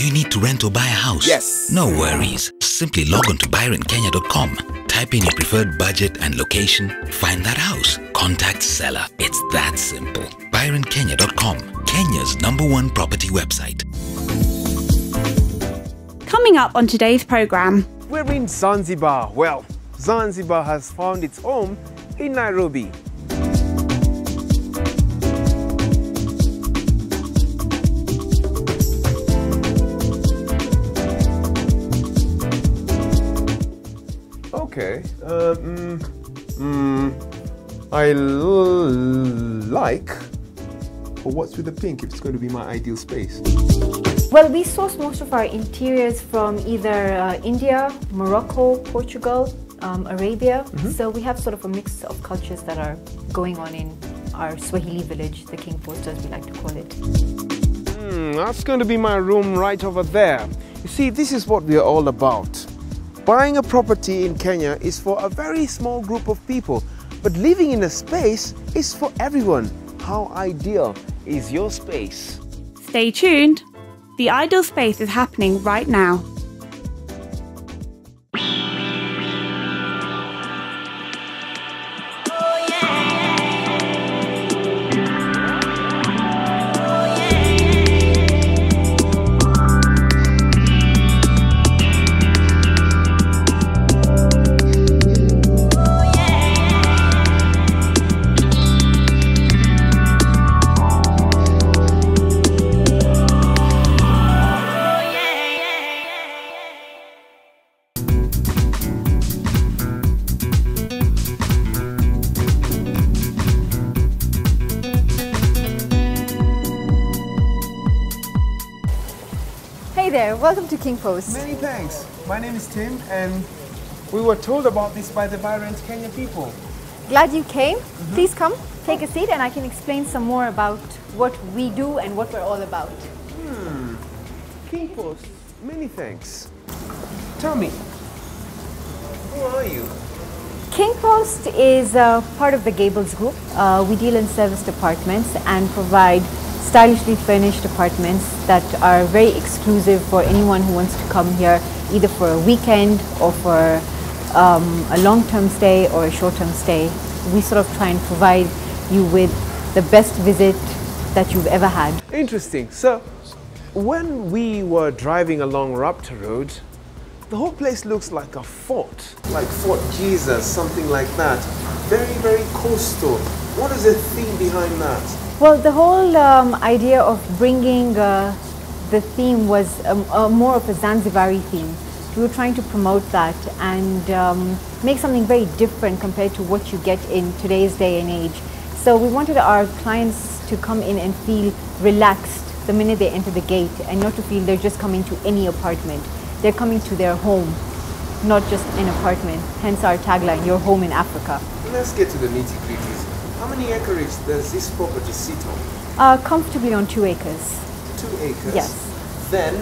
you need to rent or buy a house? Yes. No worries. Simply log on to byronkenya.com. Type in your preferred budget and location. Find that house. Contact seller. It's that simple. byronkenya.com, Kenya's #1 property website. Coming up on today's programme. We're in Zanzibar. Well, Zanzibar has found its home in Nairobi. Okay. Like. But what's with the pink if it's going to be my ideal space? Well, we source most of our interiors from either India, Morocco, Portugal, Arabia. So we have sort of a mix of cultures that are going on in our Swahili village, the King Post as we like to call it. That's going to be my room right over there. You see, this is what we are all about. Buying a property in Kenya is for a very small group of people, but living in a space is for everyone. How ideal is your space? Stay tuned. The Ideal Space is happening right now. Hey there, welcome to King Post. Many thanks. My name is Tim, and we were told about this by the Vibrant Kenya people. Glad you came. Please come, take a seat, and I can explain some more about what we do and what we're all about. King Post, many thanks. Tell me, who are you? King Post is part of the Gables Group. We deal in serviced apartments and provide stylishly furnished apartments that are very exclusive for anyone who wants to come here either for a weekend or for a long-term stay or a short-term stay. We sort of try and provide you with the best visit that you've ever had. Interesting. So, when we were driving along Raptor Road, the whole place looks like a fort, like Fort Jesus, something like that. Very, very coastal. What is the theme behind that? Well, the whole idea of bringing the theme was more of a Zanzibari theme. We were trying to promote that and make something very different compared to what you get in today's day and age. So we wanted our clients to come in and feel relaxed the minute they enter the gate and not to feel they're just coming to any apartment. They're coming to their home, not just an apartment. Hence our tagline, your home in Africa. Let's get to the nitty-gritties. How many acreage does this property sit on? Comfortably on 2 acres. 2 acres? Yes. Then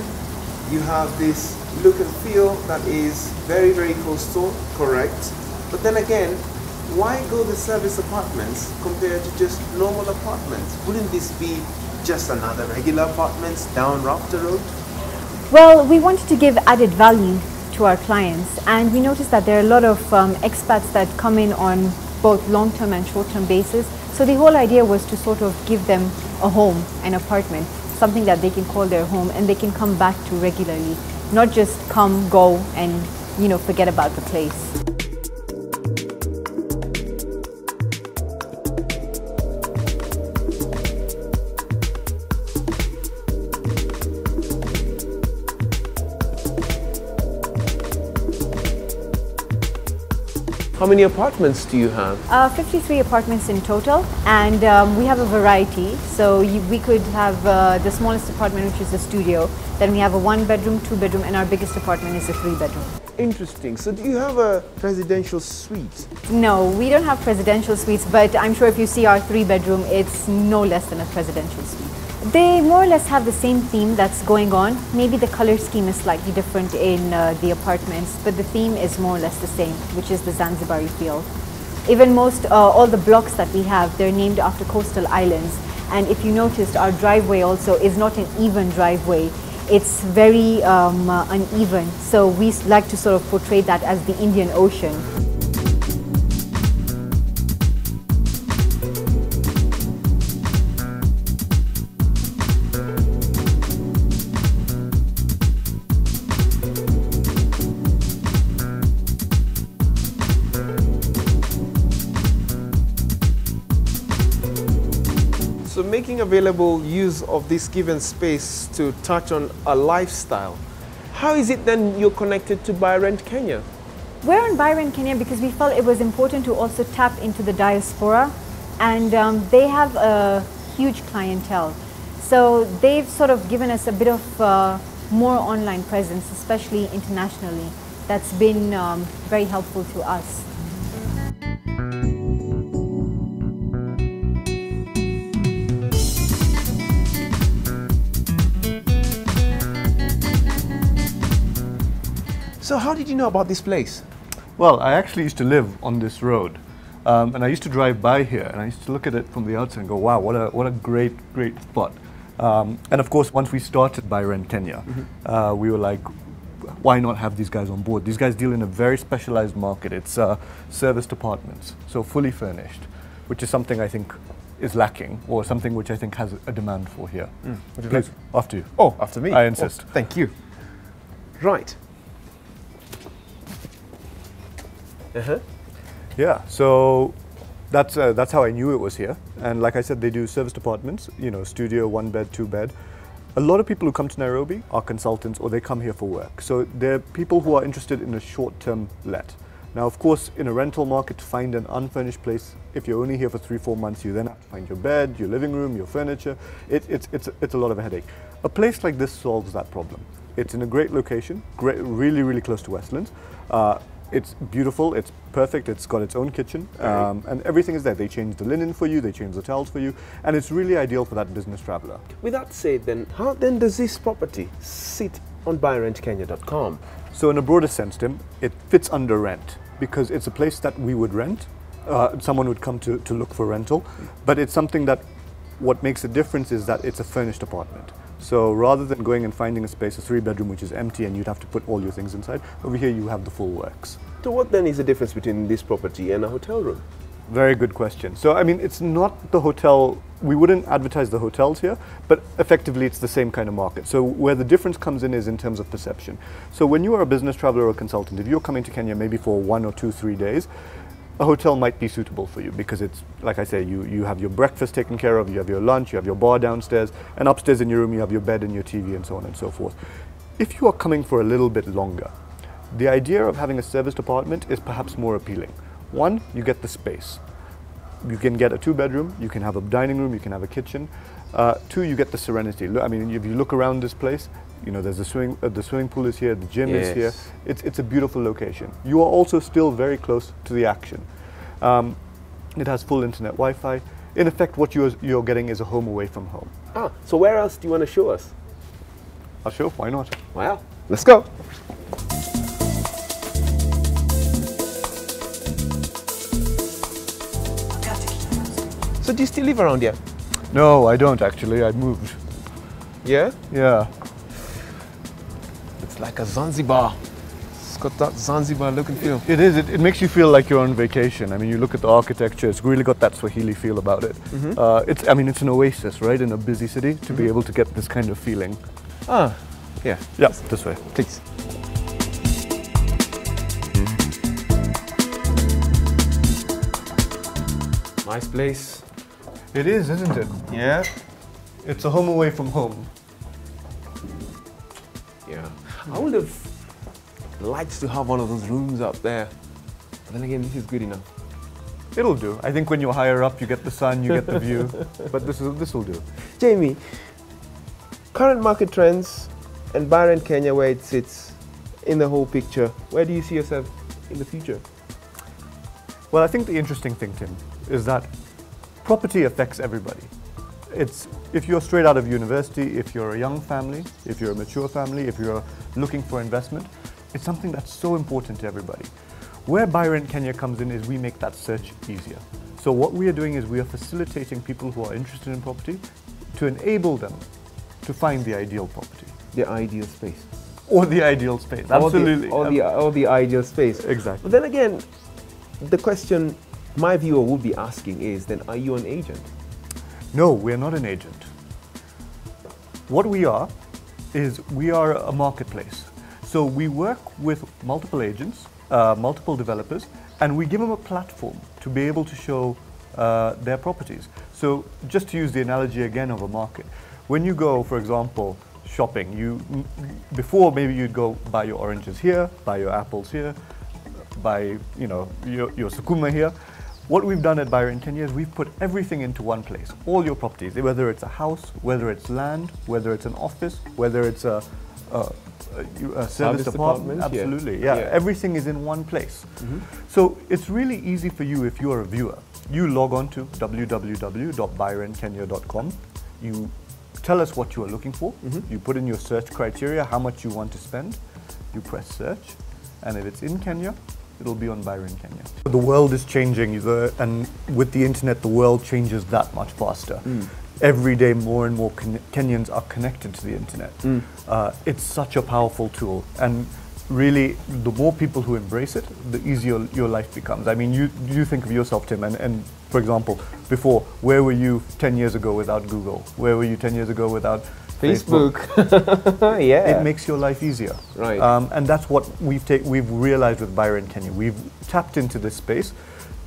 you have this look and feel that is very, very coastal, correct? But then again, why go the service apartments compared to just normal apartments? Wouldn't this be just another regular apartments down Raptor Road? Well, we wanted to give added value to our clients, and we noticed that there are a lot of expats that come in on both long-term and short-term basis. So the whole idea was to sort of give them a home, an apartment, something that they can call their home and they can come back to regularly, not just come, go and, you know, forget about the place. How many apartments do you have? 53 apartments in total, and we have a variety. So we could have the smallest apartment, which is a studio. Then we have a 1-bedroom, 2-bedroom, and our biggest apartment is a 3-bedroom. Interesting. So do you have a presidential suite? No, we don't have presidential suites, but I'm sure if you see our 3-bedroom, it's no less than a presidential suite. They more or less have the same theme that's going on. Maybe the color scheme is slightly different in the apartments, but the theme is more or less the same, which is the Zanzibari feel. Even all the blocks that we have, they're named after coastal islands. And if you noticed, our driveway also is not an even driveway. it's very uneven. So we like to sort of portray that as the Indian Ocean. So making available use of this given space to touch on a lifestyle, how is it then you're connected to Buy Rent Kenya? We're in Buy Rent Kenya because we felt it was important to also tap into the diaspora, and they have a huge clientele. So they've sort of given us a bit of more online presence, especially internationally. That's been very helpful to us. So how did you know about this place? Well, I actually used to live on this road, and I used to drive by here, and I used to look at it from the outside and go, wow, what a great spot. And of course, once we started Buy Rent Kenya, we were like, why not have these guys on board? These guys deal in a very specialized market. It's serviced apartments, so fully furnished, which is something I think is lacking, or something which I think has a demand for here. Would you Please, like? after you. Oh, after me. I insist. Oh, thank you. Right. Yeah, so that's how I knew it was here. And like I said, they do serviced apartments, you know, studio, 1 bed, 2 bed. A lot of people who come to Nairobi are consultants, or they come here for work. So they're people who are interested in a short-term let. Now, of course, in a rental market, to find an unfurnished place, if you're only here for 3-4 months, you then have to find your bed, your living room, your furniture. It's a lot of a headache. A place like this solves that problem. It's in a great location, really close to Westlands. It's beautiful, it's perfect, it's got its own kitchen, and everything is there. They change the linen for you, they change the towels for you, and it's really ideal for that business traveler. With that said then, how then does this property sit on BuyRentKenya.com? So in a broader sense, Tim, it fits under rent because it's a place that we would rent. Someone would come to look for rental, but it's something that what makes a difference is that it's a furnished apartment. So rather than going and finding a space, a 3-bedroom which is empty and you'd have to put all your things inside, over here you have the full works. So what then is the difference between this property and a hotel room? Very good question. So I mean, it's not the hotel, we wouldn't advertise the hotels here, but effectively it's the same kind of market. So where the difference comes in is in terms of perception. So when you are a business traveler or a consultant, if you're coming to Kenya maybe for 1 or 2, 3 days, a hotel might be suitable for you because it's, like I say, you have your breakfast taken care of, you have your lunch, you have your bar downstairs, and upstairs in your room you have your bed and your TV and so on and so forth. If you are coming for a little bit longer, the idea of having a serviced apartment is perhaps more appealing. One, you get the space. You can get a 2-bedroom, you can have a dining room, you can have a kitchen. 2, you get the serenity. I mean, if you look around this place, you know, there's the swimming pool is here, the gym is here. It's a beautiful location. You are also still very close to the action. It has full internet Wi-Fi. In effect, what you're getting is a home away from home. Ah, so where else do you want to show us? I'll show, why not? Well, let's go. So do you still live around here? No, I don't actually, I moved. Yeah? Yeah. It's like a Zanzibar. It's got that Zanzibar look and feel. It is, it makes you feel like you're on vacation. I mean, you look at the architecture, it's really got that Swahili feel about it. I mean, it's an oasis, right, in a busy city, to be able to get this kind of feeling. Ah, yeah. Yeah, this way. Please. Nice place. It is, isn't it? Yeah. It's a home away from home. Yeah. I would have liked to have one of those rooms up there. But then again, this is good enough. It'll do. I think when you're higher up, you get the sun, you get the view. But this will do. Jamie, current market trends and Buy Rent Kenya, where it sits in the whole picture, where do you see yourself in the future? Well, I think the interesting thing, Tim, is that property affects everybody. If you're straight out of university, if you're a young family, if you're a mature family, if you're looking for investment, it's something that's so important to everybody. Where Buy Rent Kenya comes in is we make that search easier. So what we are doing is we are facilitating people who are interested in property to enable them to find the ideal property. the ideal space. Or the ideal space, absolutely. Or the ideal space. Exactly. But then again, the question my viewer would be asking is, then are you an agent? No, we're not an agent. What we are is we are a marketplace. So we work with multiple agents, multiple developers, and we give them a platform to be able to show their properties. So just to use the analogy again of a market, when you go, for example, shopping, before maybe you'd go buy your oranges here, buy your apples here, buy your sukuma here. What we've done at Byron Kenya is we've put everything into one place, all your properties, whether it's a house, whether it's land, whether it's an office, whether it's a service department. Absolutely, yeah. Everything is in one place. So it's really easy for you if you're a viewer. You log on to www.byronkenya.com. You tell us what you are looking for. You put in your search criteria, how much you want to spend. You press search, and if it's in Kenya, it'll be on Byron Kenya. The world is changing, and with the internet, the world changes that much faster. Every day, more and more Kenyans are connected to the internet. It's such a powerful tool, and really, the more people who embrace it, the easier your life becomes. I mean, you think of yourself, Tim, and for example, before, where were you 10 years ago without Google? Where were you 10 years ago without Facebook? Yeah. It makes your life easier. Right. And that's what we've realized with Byron Kenya. We've tapped into this space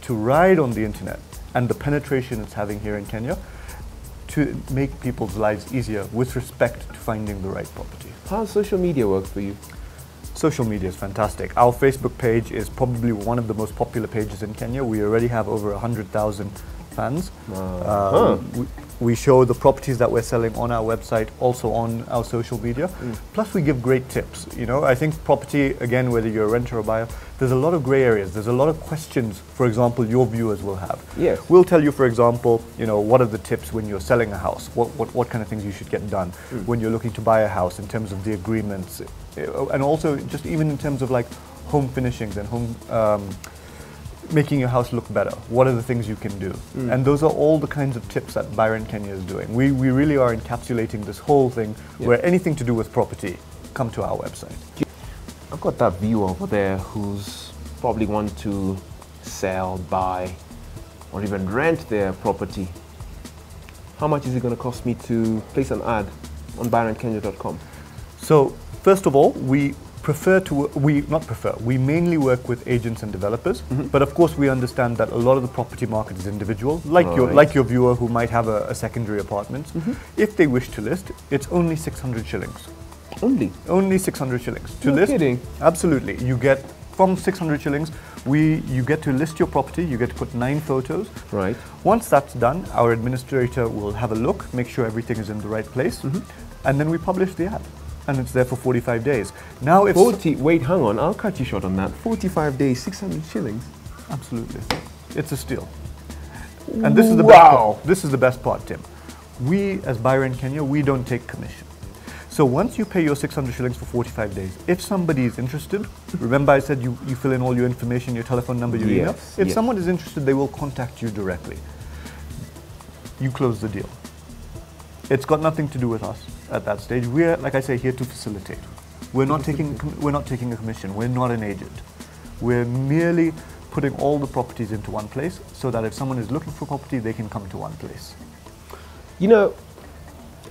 to ride on the internet and the penetration it's having here in Kenya to make people's lives easier with respect to finding the right property. How does social media work for you? Social media is fantastic. Our Facebook page is probably one of the most popular pages in Kenya. We already have over 100,000 fans. We show the properties that we're selling on our website, also on our social media. Plus we give great tips. I think property, again, whether you're a renter or buyer, there's a lot of gray areas. There's a lot of questions, for example, your viewers will have. Yes. We'll tell you, for example, what are the tips when you're selling a house? What kind of things you should get done when you're looking to buy a house in terms of the agreements, and also just even in terms of like home finishings and home making your house look better. What are the things you can do? And those are all the kinds of tips that Byron Kenya is doing. We really are encapsulating this whole thing where anything to do with property, come to our website. I've got that viewer over there who's probably want to sell, buy, or even rent their property. How much is it going to cost me to place an ad on byronkenya.com? So first of all, we mainly work with agents and developers, but of course we understand that a lot of the property market is individual, like your viewer who might have a secondary apartment. If they wish to list, it's only 600 shillings. Only 600 shillings to list. Kidding? Absolutely. You get from 600 shillings, you get to list your property. You get to put 9 photos. Right. Once that's done, our administrator will have a look, make sure everything is in the right place, and then we publish the ad. And it's there for 45 days. Now if wait, hang on, I'll cut you short on that. 45 days, 600 shillings. Absolutely. It's a steal. And this is the best part. This is the best part, Tim. We, as Byron Kenya, we don't take commission. So once you pay your 600 shillings for 45 days, if somebody is interested, remember I said you fill in all your information, your telephone number, your email. If someone is interested, they will contact you directly. You close the deal. It's got nothing to do with us at that stage. We're, like I say, here to facilitate. We're not taking a commission. We're not an agent. We're merely putting all the properties into one place so that if someone is looking for property, they can come to one place.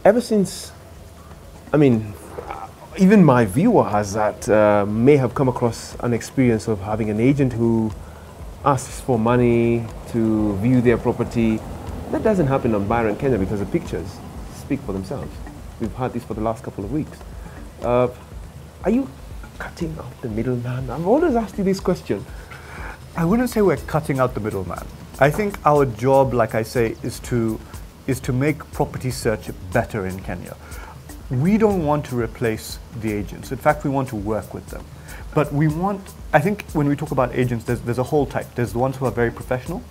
Ever since, even my viewer has that, may have come across an experience of having an agent who asks for money to view their property. That doesn't happen on Byron Kenya because the pictures speak for themselves. We've had this for the last couple of weeks. Are you cutting out the middleman? I've always asked you this question. I wouldn't say we're cutting out the middleman. I think our job, like I say, is to make property search better in Kenya. We don't want to replace the agents. In fact, we want to work with them. But I think when we talk about agents, there's a whole type. There's the ones who are very professional,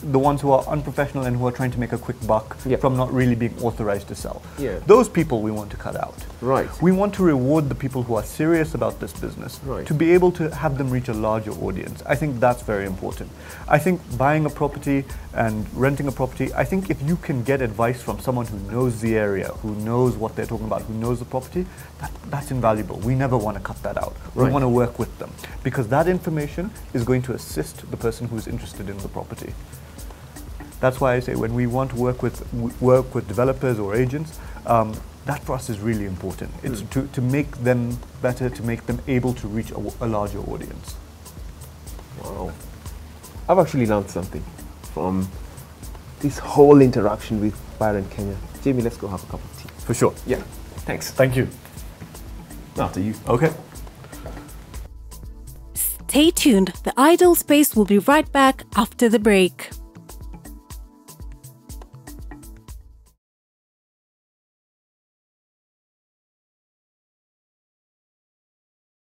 the ones who are unprofessional and who are trying to make a quick buck from not really being authorized to sell. Those people we want to cut out. Right. We want to reward the people who are serious about this business Right. to be able to have them reach a larger audience. I think that's very important. I think buying a property and renting a property, I think if you can get advice from someone who knows the area, who knows what they're talking about, who knows the property, that's invaluable. We never want to cut that out. We Right. want to work with them because that information is going to assist the person who's interested in the property. That's why I say when we want to work with developers or agents, that for us is really important. It's to make them better, to make them able to reach a larger audience. Wow. I've actually learned something from this whole interaction with Byron Kenya. Jamie, let's go have a cup of tea. For sure. Yeah. Thanks. Thank you. After you. Okay. Stay tuned. The Idle Space will be right back after the break.